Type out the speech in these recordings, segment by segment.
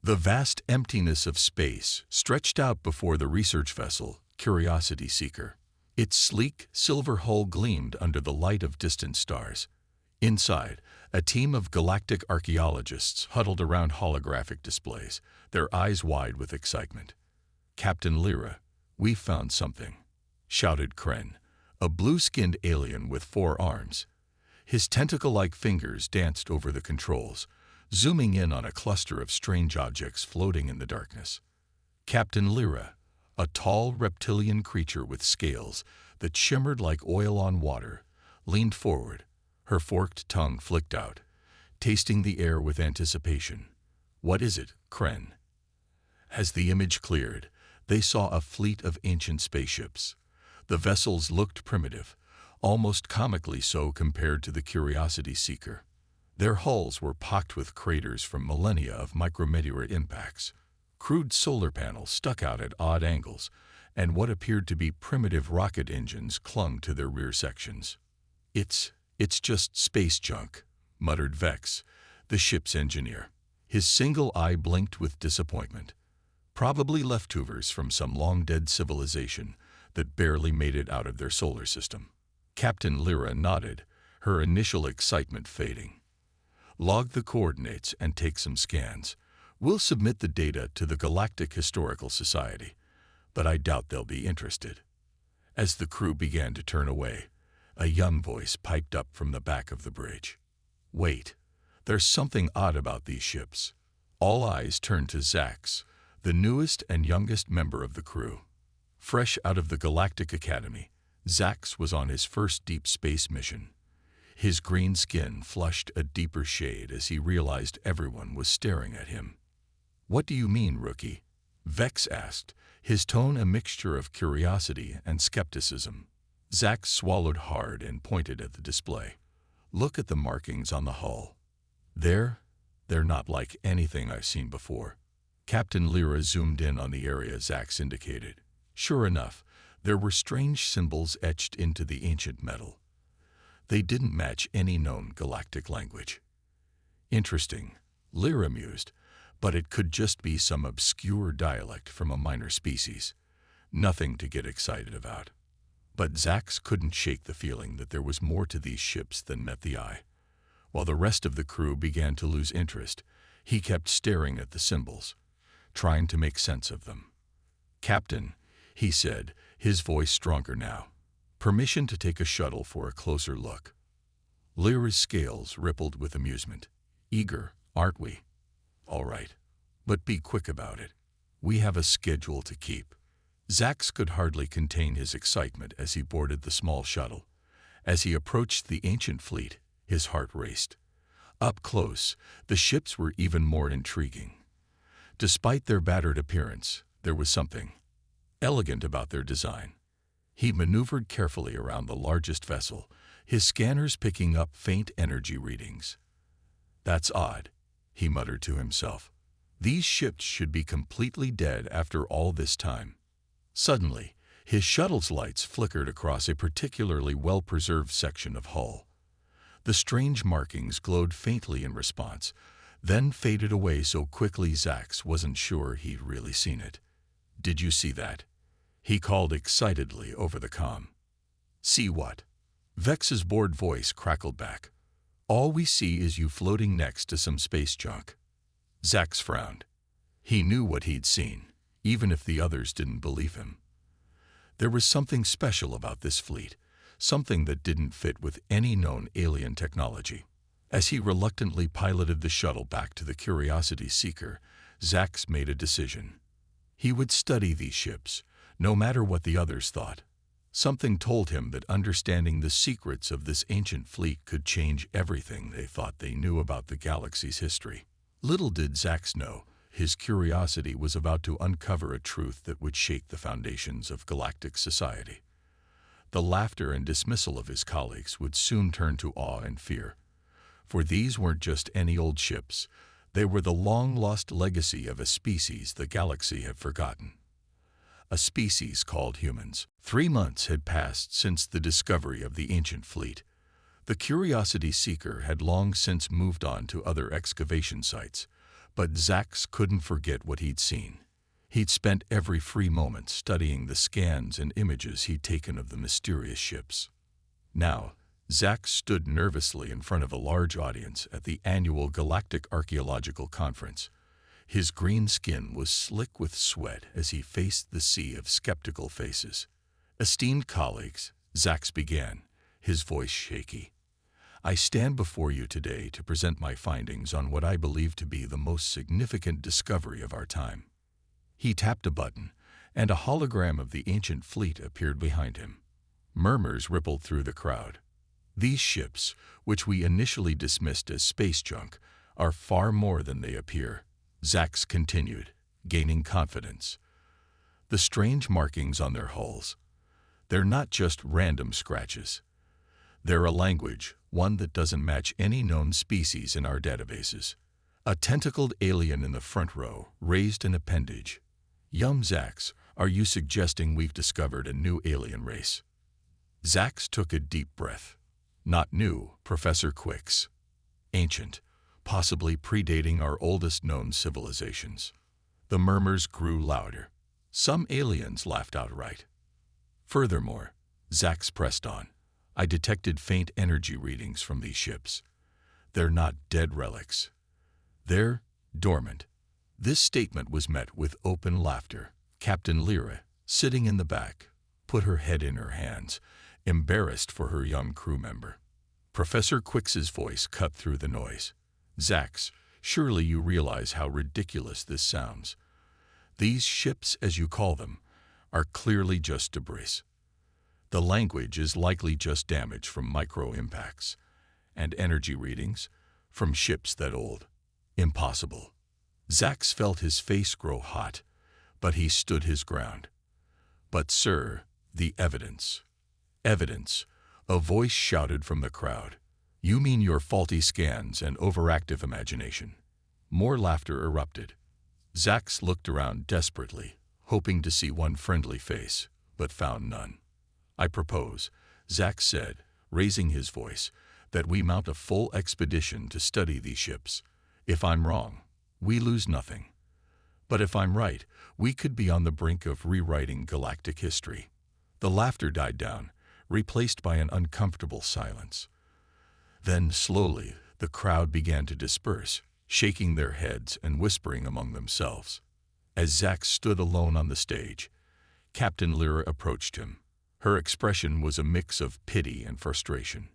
The vast emptiness of space stretched out before the research vessel, Curiosity Seeker. Its sleek, silver hull gleamed under the light of distant stars. Inside, a team of galactic archaeologists huddled around holographic displays, their eyes wide with excitement. "Captain Lyra, we've found something," shouted Kren, a blue-skinned alien with 4 arms. His tentacle-like fingers danced over the controls, zooming in on a cluster of strange objects floating in the darkness. Captain Lyra, a tall reptilian creature with scales that shimmered like oil on water, leaned forward, her forked tongue flicked out, tasting the air with anticipation. "What is it, Kren?" As the image cleared, they saw a fleet of ancient spaceships. The vessels looked primitive, almost comically so compared to the Curiosity Seeker. Their hulls were pocked with craters from millennia of micrometeor impacts. Crude solar panels stuck out at odd angles, and what appeared to be primitive rocket engines clung to their rear sections. It's just space junk," muttered Vex, the ship's engineer. His single eye blinked with disappointment. Probably leftovers from some long-dead civilization that barely made it out of their solar system. Captain Lyra nodded, her initial excitement fading. "Log the coordinates and take some scans. We'll submit the data to the Galactic Historical Society, but I doubt they'll be interested." As the crew began to turn away, a young voice piped up from the back of the bridge. "Wait, there's something odd about these ships." All eyes turned to Zax, the newest and youngest member of the crew. Fresh out of the Galactic Academy, Zax was on his first deep space mission. His green skin flushed a deeper shade as he realized everyone was staring at him. "What do you mean, rookie?" Vex asked, his tone a mixture of curiosity and skepticism. Zax swallowed hard and pointed at the display. "Look at the markings on the hull. They're not like anything I've seen before." Captain Lyra zoomed in on the area Zax indicated. Sure enough, there were strange symbols etched into the ancient metal. They didn't match any known galactic language. "Interesting," Lyra mused, "but it could just be some obscure dialect from a minor species. Nothing to get excited about." But Zax couldn't shake the feeling that there was more to these ships than met the eye. While the rest of the crew began to lose interest, he kept staring at the symbols, trying to make sense of them. "Captain," he said, his voice stronger now, "permission to take a shuttle for a closer look." Lyra's scales rippled with amusement. "Eager, aren't we? All right, but be quick about it. We have a schedule to keep." Zax could hardly contain his excitement as he boarded the small shuttle. As he approached the ancient fleet, his heart raced. Up close, the ships were even more intriguing. Despite their battered appearance, there was something elegant about their design. He maneuvered carefully around the largest vessel, his scanners picking up faint energy readings. "That's odd," he muttered to himself. "These ships should be completely dead after all this time." Suddenly, his shuttle's lights flickered across a particularly well-preserved section of hull. The strange markings glowed faintly in response, then faded away so quickly Zax wasn't sure he'd really seen it. "Did you see that?" he called excitedly over the comm. "See what?" Vex's bored voice crackled back. "All we see is you floating next to some space junk." Zax frowned. He knew what he'd seen, even if the others didn't believe him. There was something special about this fleet, something that didn't fit with any known alien technology. As he reluctantly piloted the shuttle back to the Curiosity Seeker, Zax made a decision. He would study these ships, no matter what the others thought. Something told him that understanding the secrets of this ancient fleet could change everything they thought they knew about the galaxy's history. Little did Zax know, his curiosity was about to uncover a truth that would shake the foundations of galactic society. The laughter and dismissal of his colleagues would soon turn to awe and fear. For these weren't just any old ships, they were the long-lost legacy of a species the galaxy had forgotten. A species called humans. 3 months had passed since the discovery of the ancient fleet. The Curiosity Seeker had long since moved on to other excavation sites, But Zax couldn't forget what he'd seen. He'd spent every free moment studying the scans and images he'd taken of the mysterious ships. Now, Zax stood nervously in front of a large audience at the annual Galactic Archaeological Conference. His green skin was slick with sweat as he faced the sea of skeptical faces. "Esteemed colleagues," Zax began, his voice shaky, "I stand before you today to present my findings on what I believe to be the most significant discovery of our time." He tapped a button, and a hologram of the ancient fleet appeared behind him. Murmurs rippled through the crowd. "These ships, which we initially dismissed as space junk, are far more than they appear," Zax continued, gaining confidence. "The strange markings on their hulls, they're not just random scratches. They're a language, one that doesn't match any known species in our databases." A tentacled alien in the front row raised an appendage. "Yum, Zax, are you suggesting we've discovered a new alien race?" Zax took a deep breath. "Not new, Professor Quicks. Ancient, possibly predating our oldest known civilizations." The murmurs grew louder. Some aliens laughed outright. "Furthermore," Zax pressed on, "I detected faint energy readings from these ships. They're not dead relics. They're dormant." This statement was met with open laughter. Captain Lyra, sitting in the back, put her head in her hands, embarrassed for her young crew member. Professor Quicks's voice cut through the noise. "Zax, surely you realize how ridiculous this sounds. These ships, as you call them, are clearly just debris. The language is likely just damage from micro-impacts, and energy readings from ships that old. Impossible." Zax felt his face grow hot, but he stood his ground. "But sir, the evidence." "Evidence," a voice shouted from the crowd. "You mean your faulty scans and overactive imagination." More laughter erupted. Zax looked around desperately, hoping to see one friendly face, but found none. "I propose," Zax said, raising his voice, "that we mount a full expedition to study these ships. If I'm wrong, we lose nothing. But if I'm right, we could be on the brink of rewriting galactic history." The laughter died down, replaced by an uncomfortable silence. Then, slowly, the crowd began to disperse, shaking their heads and whispering among themselves. As Zax stood alone on the stage, Captain Lyra approached him. Her expression was a mix of pity and frustration.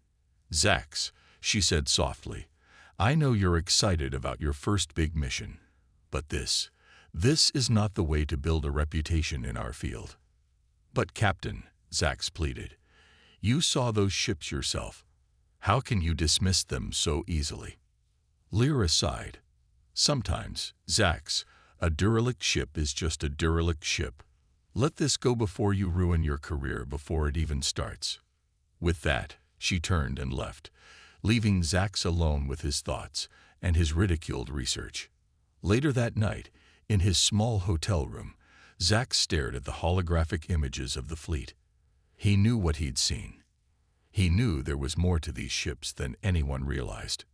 "Zax," she said softly, "I know you're excited about your first big mission, but this is not the way to build a reputation in our field." "But Captain," Zax pleaded, "you saw those ships yourself. How can you dismiss them so easily?" Lyra sighed. "Sometimes, Zax, a derelict ship is just a derelict ship. Let this go before you ruin your career before it even starts." With that, she turned and left, leaving Zax alone with his thoughts and his ridiculed research. Later that night, in his small hotel room, Zax stared at the holographic images of the fleet. He knew what he'd seen. He knew there was more to these ships than anyone realized.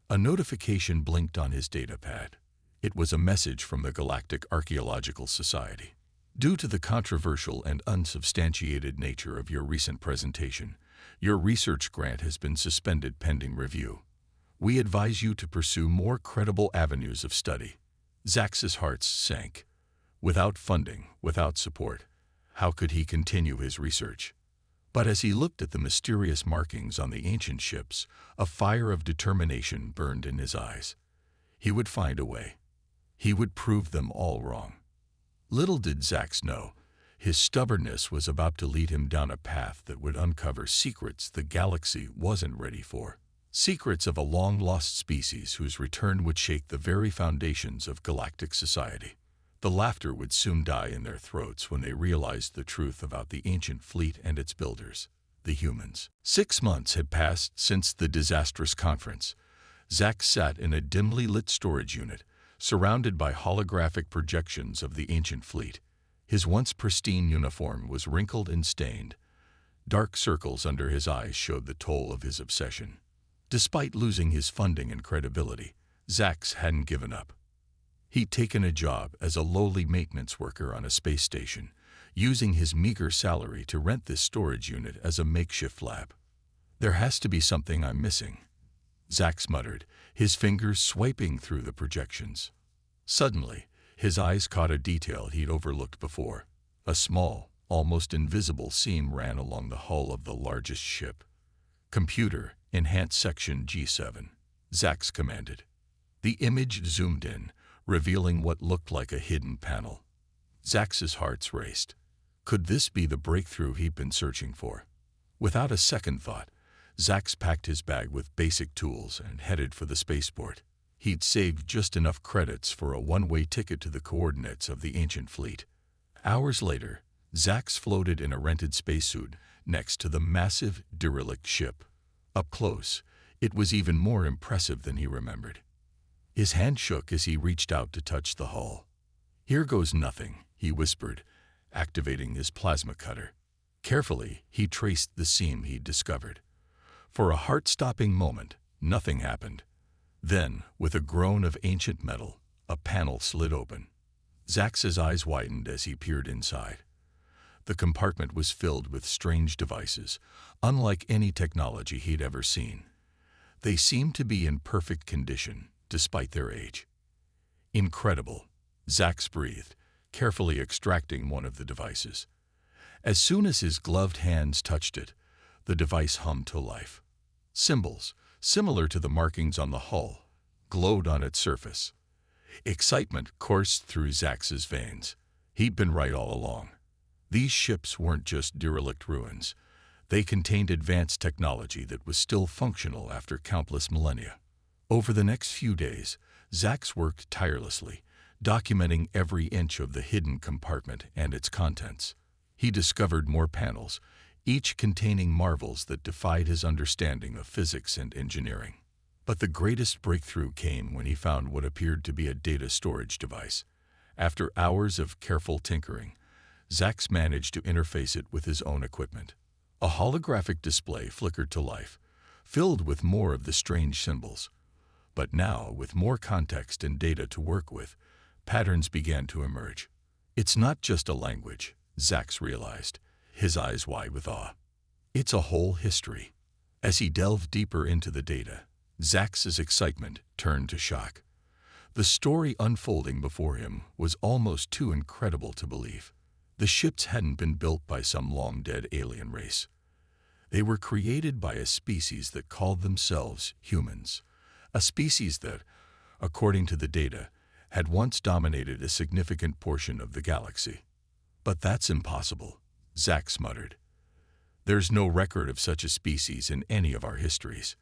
A notification blinked on his datapad. It was a message from the Galactic Archaeological Society. "Due to the controversial and unsubstantiated nature of your recent presentation, your research grant has been suspended pending review. We advise you to pursue more credible avenues of study." Zax's heart sank. Without funding, without support, how could he continue his research? But as he looked at the mysterious markings on the ancient ships, a fire of determination burned in his eyes. He would find a way. He would prove them all wrong. Little did Zax know, his stubbornness was about to lead him down a path that would uncover secrets the galaxy wasn't ready for. Secrets of a long-lost species whose return would shake the very foundations of galactic society. The laughter would soon die in their throats when they realized the truth about the ancient fleet and its builders, the humans. 6 months had passed since the disastrous conference. Zax sat in a dimly lit storage unit, surrounded by holographic projections of the ancient fleet. His once pristine uniform was wrinkled and stained. Dark circles under his eyes showed the toll of his obsession. Despite losing his funding and credibility, Zax hadn't given up. He'd taken a job as a lowly maintenance worker on a space station, using his meager salary to rent this storage unit as a makeshift lab. "There has to be something I'm missing," Zax muttered, his fingers swiping through the projections. Suddenly, his eyes caught a detail he'd overlooked before. A small, almost invisible seam ran along the hull of the largest ship. "Computer, enhance section G7, Zax commanded. The image zoomed in, revealing what looked like a hidden panel. Zax's heart raced. Could this be the breakthrough he'd been searching for? Without a second thought, Zax packed his bag with basic tools and headed for the spaceport. He'd saved just enough credits for a one-way ticket to the coordinates of the ancient fleet. Hours later, Zax floated in a rented spacesuit next to the massive, derelict ship. Up close, it was even more impressive than he remembered. His hand shook as he reached out to touch the hull. "Here goes nothing," he whispered, activating his plasma cutter. Carefully, he traced the seam he'd discovered. For a heart-stopping moment, nothing happened. Then, with a groan of ancient metal, a panel slid open. Zax's eyes widened as he peered inside. The compartment was filled with strange devices, unlike any technology he'd ever seen. They seemed to be in perfect condition, despite their age. "Incredible," Zax breathed, carefully extracting one of the devices. As soon as his gloved hands touched it, the device hummed to life. Symbols, similar to the markings on the hull, glowed on its surface. Excitement coursed through Zax's veins. He'd been right all along. These ships weren't just derelict ruins. They contained advanced technology that was still functional after countless millennia. Over the next few days, Zax worked tirelessly, documenting every inch of the hidden compartment and its contents. He discovered more panels, each containing marvels that defied his understanding of physics and engineering. But the greatest breakthrough came when he found what appeared to be a data storage device. After hours of careful tinkering, Zax managed to interface it with his own equipment. A holographic display flickered to life, filled with more of the strange symbols. But now, with more context and data to work with, patterns began to emerge. "It's not just a language," Zax realized, his eyes wide with awe. "It's a whole history." As he delved deeper into the data, Zax's excitement turned to shock. The story unfolding before him was almost too incredible to believe. The ships hadn't been built by some long-dead alien race. They were created by a species that called themselves humans, a species that, according to the data, had once dominated a significant portion of the galaxy. "But that's impossible," Zax muttered. "There's no record of such a species in any of our histories."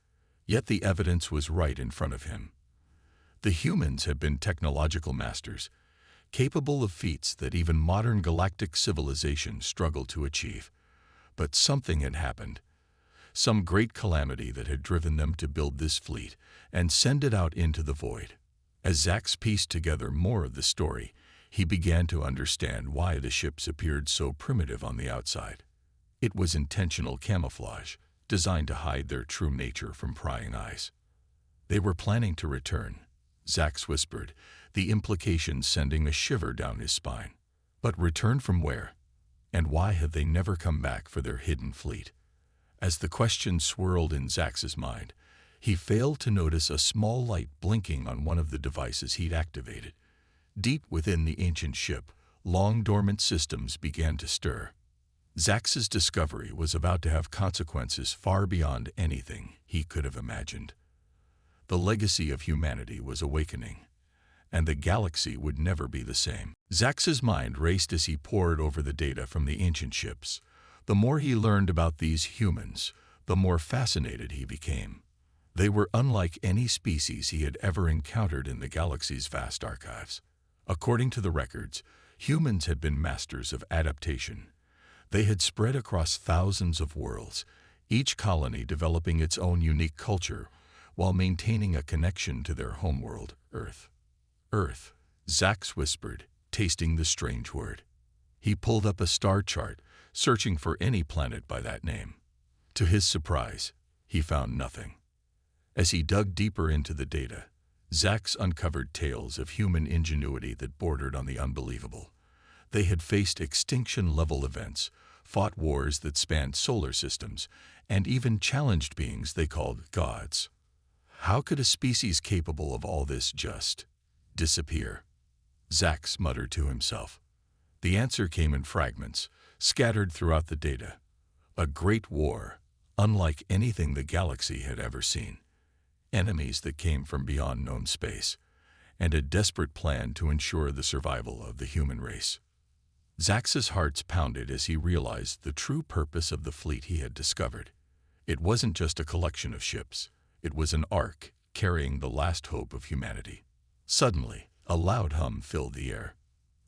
Yet the evidence was right in front of him. The humans had been technological masters, capable of feats that even modern galactic civilization struggled to achieve. But something had happened, some great calamity that had driven them to build this fleet and send it out into the void. As Zax pieced together more of the story, he began to understand why the ships appeared so primitive on the outside. It was intentional camouflage, designed to hide their true nature from prying eyes. "They were planning to return," Zax whispered, the implications sending a shiver down his spine. "But return from where? And why have they never come back for their hidden fleet?" As the question swirled in Zax's mind, he failed to notice a small light blinking on one of the devices he'd activated. Deep within the ancient ship, long dormant systems began to stir. Zax's discovery was about to have consequences far beyond anything he could have imagined. The legacy of humanity was awakening, and the galaxy would never be the same. Zax's mind raced as he pored over the data from the ancient ships. The more he learned about these humans, the more fascinated he became. They were unlike any species he had ever encountered in the galaxy's vast archives. According to the records, humans had been masters of adaptation. They had spread across thousands of worlds, each colony developing its own unique culture while maintaining a connection to their homeworld, Earth. "Earth," Zax whispered, tasting the strange word. He pulled up a star chart, searching for any planet by that name. To his surprise, he found nothing. As he dug deeper into the data, Zax uncovered tales of human ingenuity that bordered on the unbelievable. They had faced extinction-level events, fought wars that spanned solar systems, and even challenged beings they called gods. How could a species capable of all this just disappear? Zax muttered to himself. The answer came in fragments, scattered throughout the data. A great war, unlike anything the galaxy had ever seen. Enemies that came from beyond known space, and a desperate plan to ensure the survival of the human race. Zax's heart pounded as he realized the true purpose of the fleet he had discovered. It wasn't just a collection of ships. It was an ark carrying the last hope of humanity. Suddenly, a loud hum filled the air.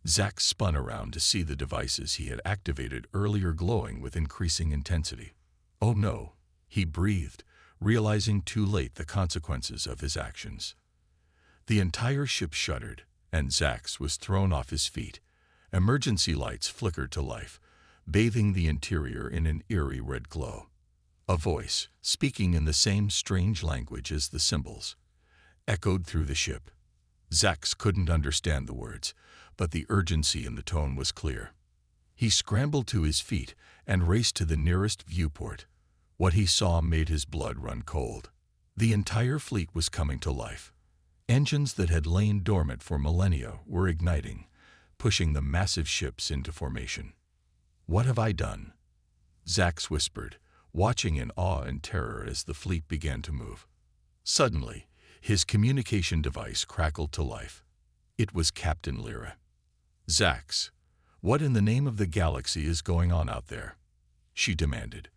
Zax spun around to see the devices he had activated earlier glowing with increasing intensity. Oh no, he breathed, realizing too late the consequences of his actions. The entire ship shuddered, and Zax was thrown off his feet. Emergency lights flickered to life, bathing the interior in an eerie red glow. A voice, speaking in the same strange language as the symbols, echoed through the ship. Zax couldn't understand the words, but the urgency in the tone was clear. He scrambled to his feet and raced to the nearest viewport. What he saw made his blood run cold. The entire fleet was coming to life. Engines that had lain dormant for millennia were igniting, pushing the massive ships into formation. "What have I done?" Zax whispered, watching in awe and terror as the fleet began to move. Suddenly, his communication device crackled to life. It was Captain Lyra. "Zax, what in the name of the galaxy is going on out there?" she demanded.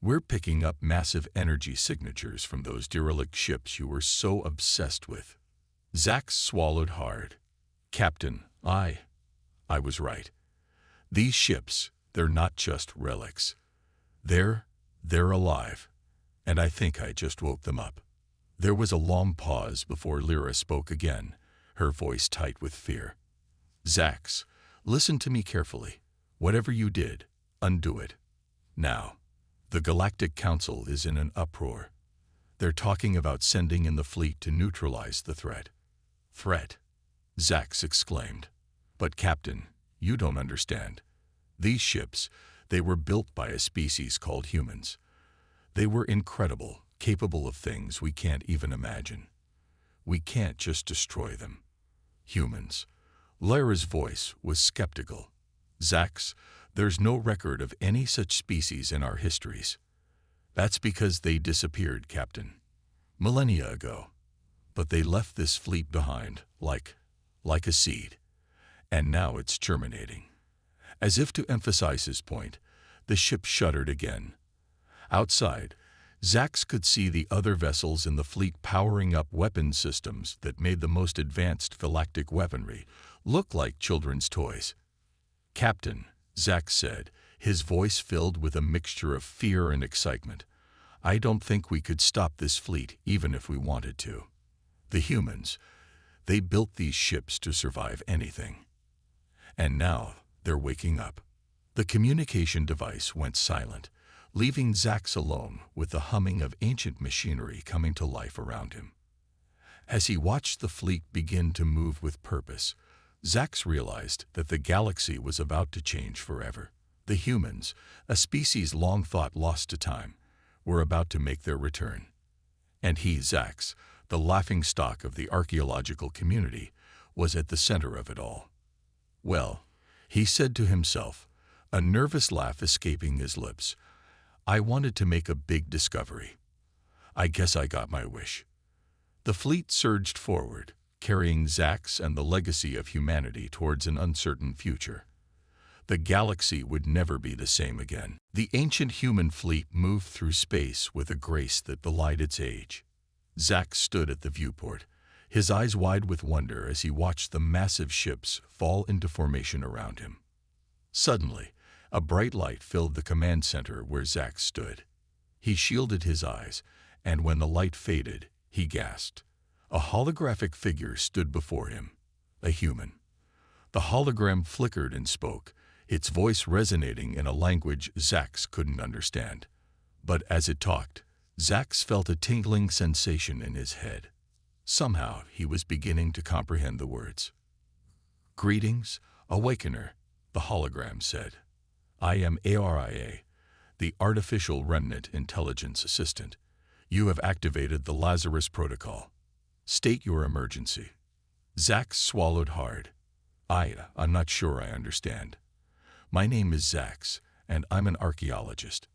"We're picking up massive energy signatures from those derelict ships you were so obsessed with." Zax swallowed hard. "Captain, I was right. These ships, they're not just relics. They're alive, and I think I just woke them up." There was a long pause before Lyra spoke again, her voice tight with fear. "Zax, listen to me carefully. Whatever you did, undo it. Now, the Galactic Council is in an uproar. They're talking about sending in the fleet to neutralize the threat." "Threat?" Zax exclaimed. "But Captain, you don't understand. These ships, they were built by a species called humans. They were incredible, capable of things we can't even imagine. We can't just destroy them." "Humans." Lyra's voice was skeptical. "Zax, there's no record of any such species in our histories." "That's because they disappeared, Captain. Millennia ago. But they left this fleet behind, like a seed. And now it's germinating." As if to emphasize his point, the ship shuddered again. Outside, Zax could see the other vessels in the fleet powering up weapon systems that made the most advanced galactic weaponry look like children's toys. "Captain," Zax said, his voice filled with a mixture of fear and excitement, "I don't think we could stop this fleet even if we wanted to. The humans, they built these ships to survive anything. And now they're waking up." The communication device went silent, leaving Zax alone with the humming of ancient machinery coming to life around him. As he watched the fleet begin to move with purpose, Zax realized that the galaxy was about to change forever. The humans, a species long thought lost to time, were about to make their return. And he, Zax, the laughingstock of the archaeological community, was at the center of it all. "Well," he said to himself, a nervous laugh escaping his lips, "I wanted to make a big discovery. I guess I got my wish." The fleet surged forward, carrying Zax and the legacy of humanity towards an uncertain future. The galaxy would never be the same again. The ancient human fleet moved through space with a grace that belied its age. Zax stood at the viewport, his eyes wide with wonder as he watched the massive ships fall into formation around him. Suddenly, a bright light filled the command center where Zax stood. He shielded his eyes, and when the light faded, he gasped. A holographic figure stood before him, a human. The hologram flickered and spoke, its voice resonating in a language Zax couldn't understand. But as it talked, Zax felt a tingling sensation in his head. Somehow he was beginning to comprehend the words. "Greetings, Awakener," the hologram said. "I am ARIA, the Artificial Remnant Intelligence Assistant. You have activated the Lazarus Protocol. State your emergency." Zax swallowed hard. I'm not sure I understand. My name is Zax, and I'm an archaeologist.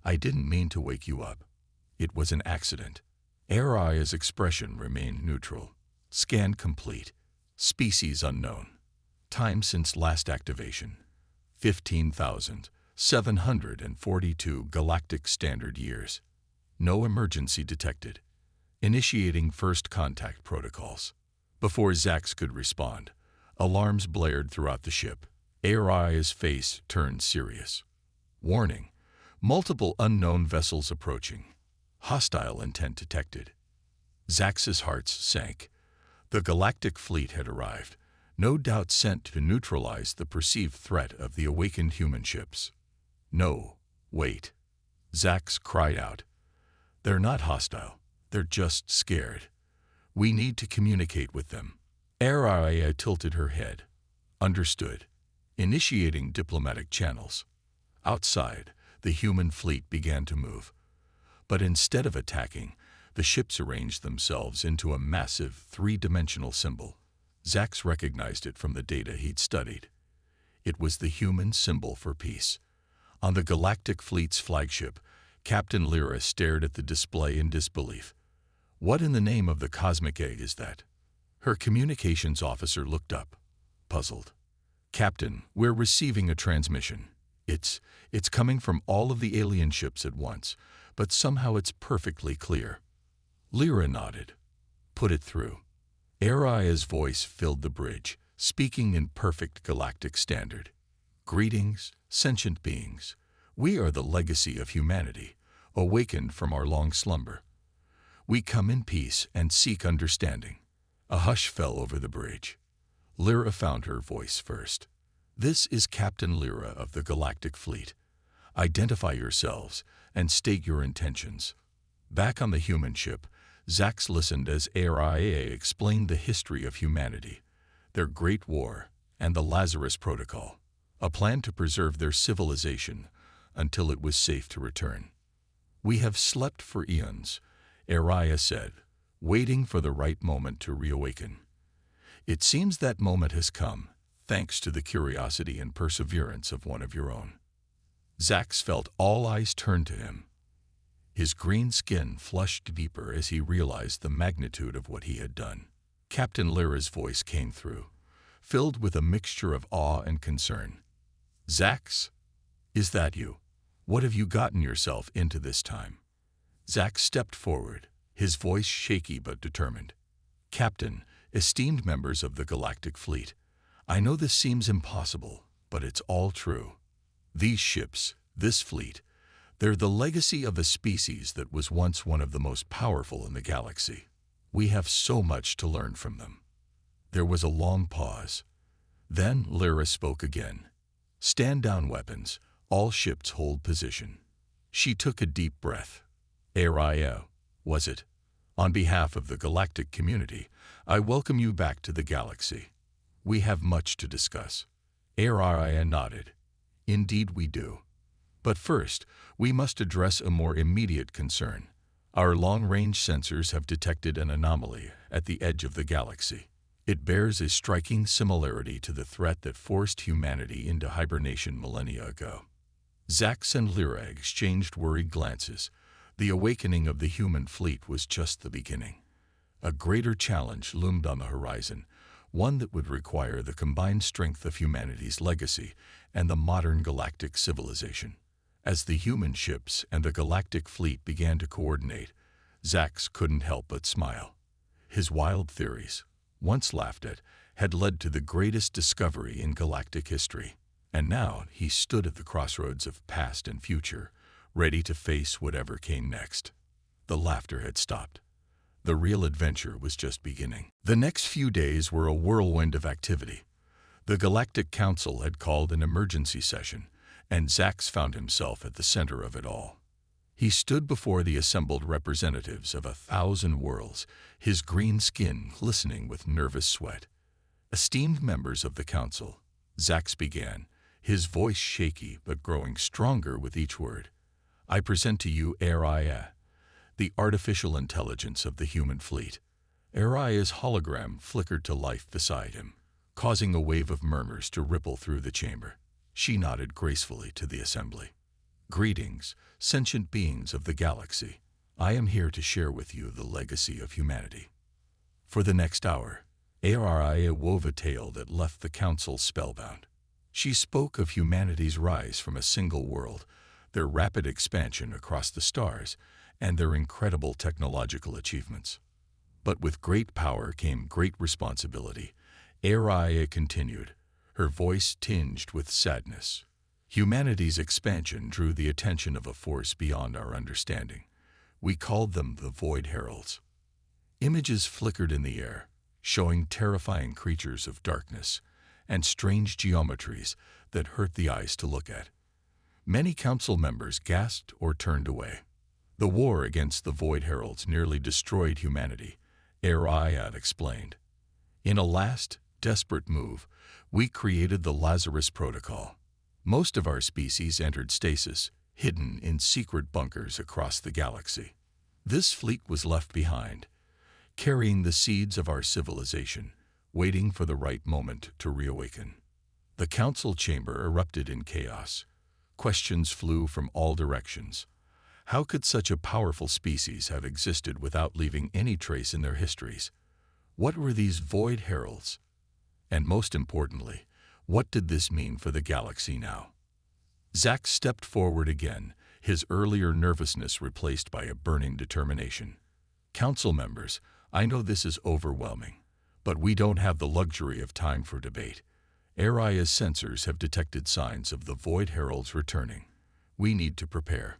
I didn't mean to wake you up. It was an accident. Aria's expression remained neutral. Scan complete. Species unknown. Time since last activation: 15,742 galactic standard years. No emergency detected. Initiating first contact protocols. Before Zax could respond, alarms blared throughout the ship. Aria's face turned serious. "Warning. Multiple unknown vessels approaching. Hostile intent detected." Zax's heart sank. The galactic fleet had arrived, no doubt sent to neutralize the perceived threat of the awakened human ships. "No, wait," Zax cried out. "They're not hostile. They're just scared. We need to communicate with them." Aria tilted her head. "Understood. Initiating diplomatic channels." Outside, the human fleet began to move. But instead of attacking, the ships arranged themselves into a massive three-dimensional symbol. Zax recognized it from the data he'd studied. It was the human symbol for peace. On the Galactic Fleet's flagship, Captain Lyra stared at the display in disbelief. "What in the name of the cosmic egg is that?" Her communications officer looked up, puzzled. "Captain, we're receiving a transmission. It's coming from all of the alien ships at once, but somehow it's perfectly clear." Lyra nodded. "Put it through." Aria's voice filled the bridge, speaking in perfect galactic standard. "Greetings, sentient beings. We are the legacy of humanity, awakened from our long slumber. We come in peace and seek understanding." A hush fell over the bridge. Lyra found her voice first. "This is Captain Lyra of the Galactic Fleet. Identify yourselves and state your intentions." Back on the human ship, Zax listened as Aria explained the history of humanity, their Great War, and the Lazarus Protocol, a plan to preserve their civilization until it was safe to return. "We have slept for eons," Aria said, "waiting for the right moment to reawaken. It seems that moment has come, thanks to the curiosity and perseverance of one of your own." Zax felt all eyes turn to him. His green skin flushed deeper as he realized the magnitude of what he had done. Captain Lyra's voice came through, filled with a mixture of awe and concern. "Zax, is that you? What have you gotten yourself into this time?" Zax stepped forward, his voice shaky but determined. "Captain, esteemed members of the Galactic Fleet, I know this seems impossible, but it's all true. These ships, this fleet, they're the legacy of a species that was once one of the most powerful in the galaxy. We have so much to learn from them." There was a long pause. Then Lyra spoke again. "Stand down, weapons. All ships hold position." She took a deep breath. "Aria, was it? On behalf of the galactic community, I welcome you back to the galaxy. We have much to discuss." Aria nodded. "Indeed we do. But first, we must address a more immediate concern. Our long-range sensors have detected an anomaly at the edge of the galaxy. It bears a striking similarity to the threat that forced humanity into hibernation millennia ago." Zax and Lyra exchanged worried glances. The awakening of the human fleet was just the beginning. A greater challenge loomed on the horizon, one that would require the combined strength of humanity's legacy and the modern galactic civilization. As the human ships and the galactic fleet began to coordinate, Zax couldn't help but smile. His wild theories, once laughed at, had led to the greatest discovery in galactic history. And now he stood at the crossroads of past and future, ready to face whatever came next. The laughter had stopped. The real adventure was just beginning. The next few days were a whirlwind of activity. The Galactic Council had called an emergency session, and Zax found himself at the center of it all. He stood before the assembled representatives of 1,000 worlds, his green skin glistening with nervous sweat. Esteemed members of the council, Zax began, his voice shaky but growing stronger with each word. I present to you Araya, the artificial intelligence of the human fleet. Araya's hologram flickered to life beside him, causing a wave of murmurs to ripple through the chamber. She nodded gracefully to the assembly. Greetings, sentient beings of the galaxy. I am here to share with you the legacy of humanity. For the next hour, Araya wove a tale that left the council spellbound. She spoke of humanity's rise from a single world, their rapid expansion across the stars, and their incredible technological achievements. But with great power came great responsibility. Araya continued, her voice tinged with sadness. Humanity's expansion drew the attention of a force beyond our understanding. We called them the Void Heralds. Images flickered in the air, showing terrifying creatures of darkness and strange geometries that hurt the eyes to look at. Many council members gasped or turned away. The war against the Void Heralds nearly destroyed humanity, Araya explained. In a last, desperate move, we created the Lazarus Protocol. Most of our species entered stasis, hidden in secret bunkers across the galaxy. This fleet was left behind, carrying the seeds of our civilization, waiting for the right moment to reawaken. The council chamber erupted in chaos. Questions flew from all directions. How could such a powerful species have existed without leaving any trace in their histories? What were these Void Heralds? And most importantly, what did this mean for the galaxy now? Zax stepped forward again, his earlier nervousness replaced by a burning determination. Council members, I know this is overwhelming, but we don't have the luxury of time for debate. Araya's sensors have detected signs of the Void Heralds returning. We need to prepare.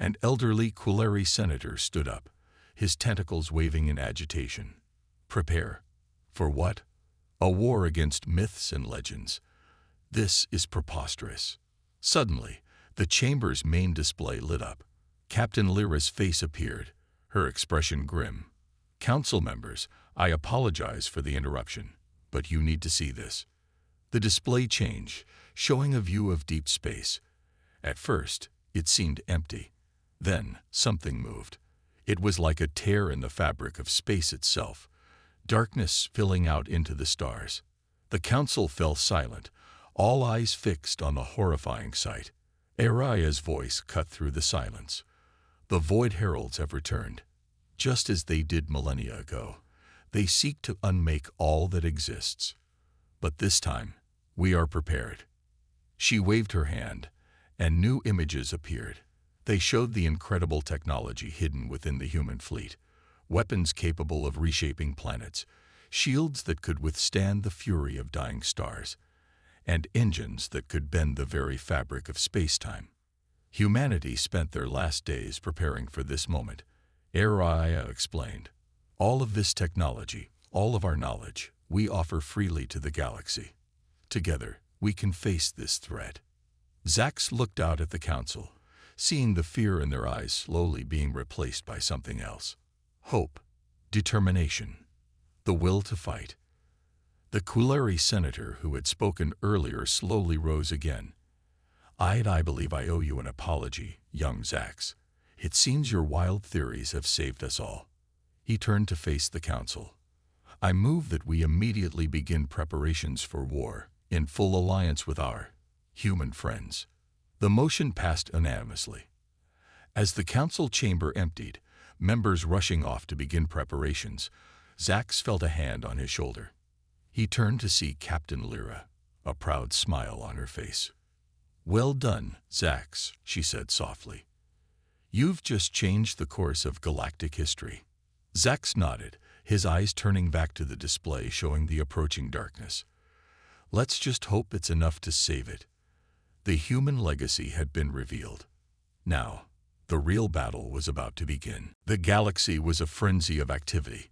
An elderly Quilleri senator stood up, his tentacles waving in agitation. Prepare. For what? A war against myths and legends. This is preposterous. Suddenly, the chamber's main display lit up. Captain Lyra's face appeared, her expression grim. Council members, I apologize for the interruption, but you need to see this. The display changed, showing a view of deep space. At first, it seemed empty. Then, something moved. It was like a tear in the fabric of space itself, darkness spilling out into the stars. The council fell silent, all eyes fixed on the horrifying sight. Araya's voice cut through the silence. The Void Heralds have returned. Just as they did millennia ago, they seek to unmake all that exists. But this time, we are prepared. She waved her hand, and new images appeared. They showed the incredible technology hidden within the human fleet. Weapons capable of reshaping planets, shields that could withstand the fury of dying stars, and engines that could bend the very fabric of space-time. Humanity spent their last days preparing for this moment. Araya explained, all of this technology, all of our knowledge, we offer freely to the galaxy. Together, we can face this threat. Zax looked out at the council, seeing the fear in their eyes slowly being replaced by something else. Hope, determination, the will to fight. The Quilleri senator who had spoken earlier slowly rose again. I believe I owe you an apology, young Zax. It seems your wild theories have saved us all. He turned to face the council. I move that we immediately begin preparations for war, in full alliance with our human friends. The motion passed unanimously. As the council chamber emptied, members rushing off to begin preparations, Zax felt a hand on his shoulder. He turned to see Captain Lyra, a proud smile on her face. Well done, Zax, she said softly. You've just changed the course of galactic history. Zax nodded, his eyes turning back to the display showing the approaching darkness. Let's just hope it's enough to save it. The human legacy had been revealed. Now, the real battle was about to begin. The galaxy was a frenzy of activity.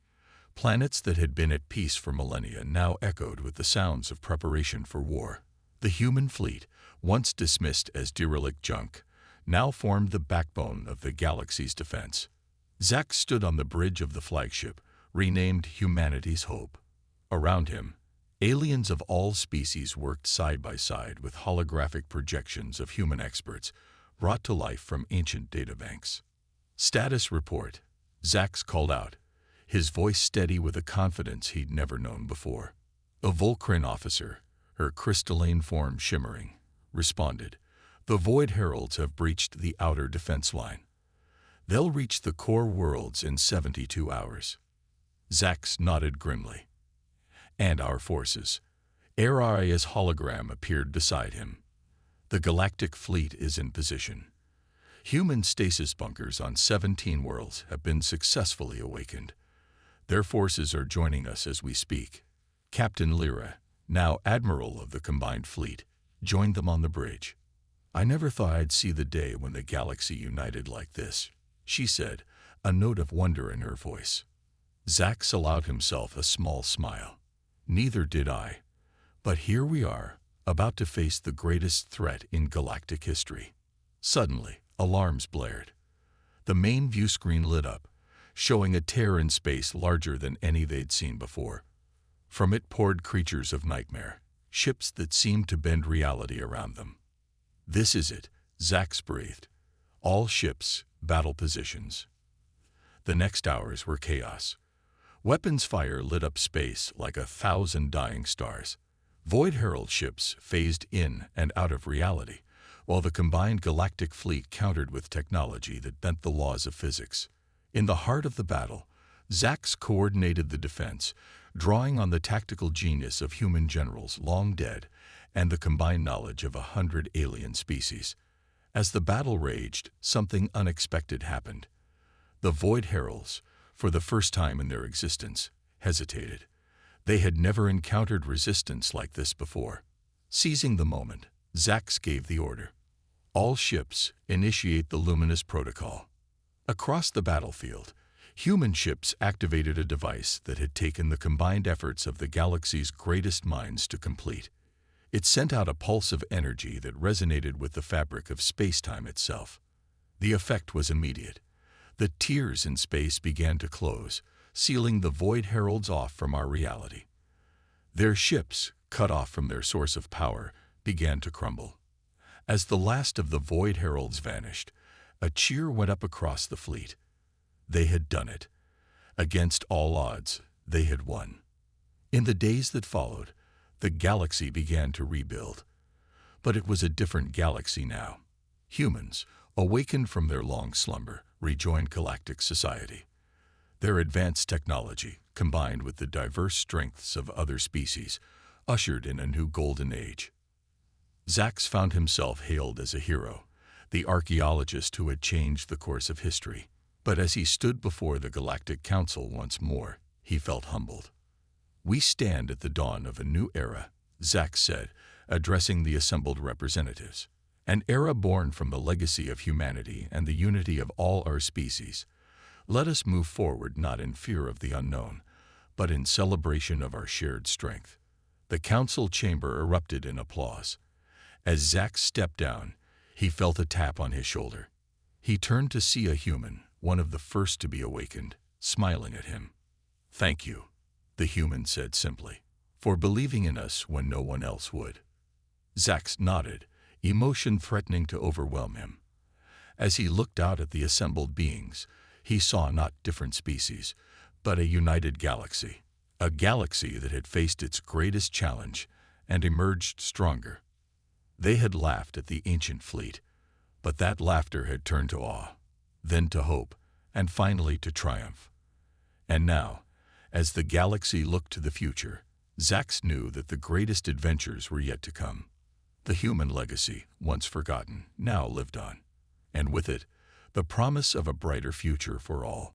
Planets that had been at peace for millennia now echoed with the sounds of preparation for war. The human fleet, once dismissed as derelict junk, now formed the backbone of the galaxy's defense. Zack stood on the bridge of the flagship, renamed Humanity's Hope. Around him, aliens of all species worked side by side with holographic projections of human experts brought to life from ancient databanks. "Status report," Zax called out, his voice steady with a confidence he'd never known before. A Volcran officer, her crystalline form shimmering, responded, "The Void Heralds have breached the outer defense line. They'll reach the core worlds in 72 hours. Zax nodded grimly. "And our forces." Aria's hologram appeared beside him. "The galactic fleet is in position. Human stasis bunkers on 17 worlds have been successfully awakened. Their forces are joining us as we speak." Captain Lyra, now Admiral of the combined fleet, joined them on the bridge. "I never thought I'd see the day when the galaxy united like this," she said, a note of wonder in her voice. Zax allowed himself a small smile. "Neither did I. But here we are, about to face the greatest threat in galactic history." Suddenly, alarms blared. The main view screen lit up, showing a tear in space larger than any they'd seen before. From it poured creatures of nightmare, ships that seemed to bend reality around them. "This is it," Zax breathed. "All ships, battle positions." The next hours were chaos. Weapons fire lit up space like 1,000 dying stars. Void Herald ships phased in and out of reality, while the combined galactic fleet countered with technology that bent the laws of physics. In the heart of the battle, Zax coordinated the defense, drawing on the tactical genius of human generals long dead and the combined knowledge of 100 alien species. As the battle raged, something unexpected happened. The Void Heralds, for the first time in their existence, hesitated. They had never encountered resistance like this before. Seizing the moment, Zax gave the order. "All ships, initiate the Luminous Protocol." Across the battlefield, human ships activated a device that had taken the combined efforts of the galaxy's greatest minds to complete. It sent out a pulse of energy that resonated with the fabric of space-time itself. The effect was immediate. The tiers in space began to close, sealing the Void Heralds off from our reality. Their ships, cut off from their source of power, began to crumble. As the last of the Void Heralds vanished, a cheer went up across the fleet. They had done it. Against all odds, they had won. In the days that followed, the galaxy began to rebuild. But it was a different galaxy now. Humans, awakened from their long slumber, rejoined galactic society. Their advanced technology, combined with the diverse strengths of other species, ushered in a new golden age. Zax found himself hailed as a hero, the archaeologist who had changed the course of history. But as he stood before the Galactic Council once more, he felt humbled. "We stand at the dawn of a new era," Zax said, addressing the assembled representatives. "An era born from the legacy of humanity and the unity of all our species. Let us move forward not in fear of the unknown, but in celebration of our shared strength." The council chamber erupted in applause. As Zax stepped down, he felt a tap on his shoulder. He turned to see a human, one of the first to be awakened, smiling at him. "Thank you," the human said simply, "for believing in us when no one else would." Zax nodded, emotion threatening to overwhelm him. As he looked out at the assembled beings, he saw not different species, but a united galaxy. A galaxy that had faced its greatest challenge and emerged stronger. They had laughed at the ancient fleet, but that laughter had turned to awe, then to hope, and finally to triumph. And now, as the galaxy looked to the future, Zax knew that the greatest adventures were yet to come. The human legacy, once forgotten, now lived on, and with it, the promise of a brighter future for all.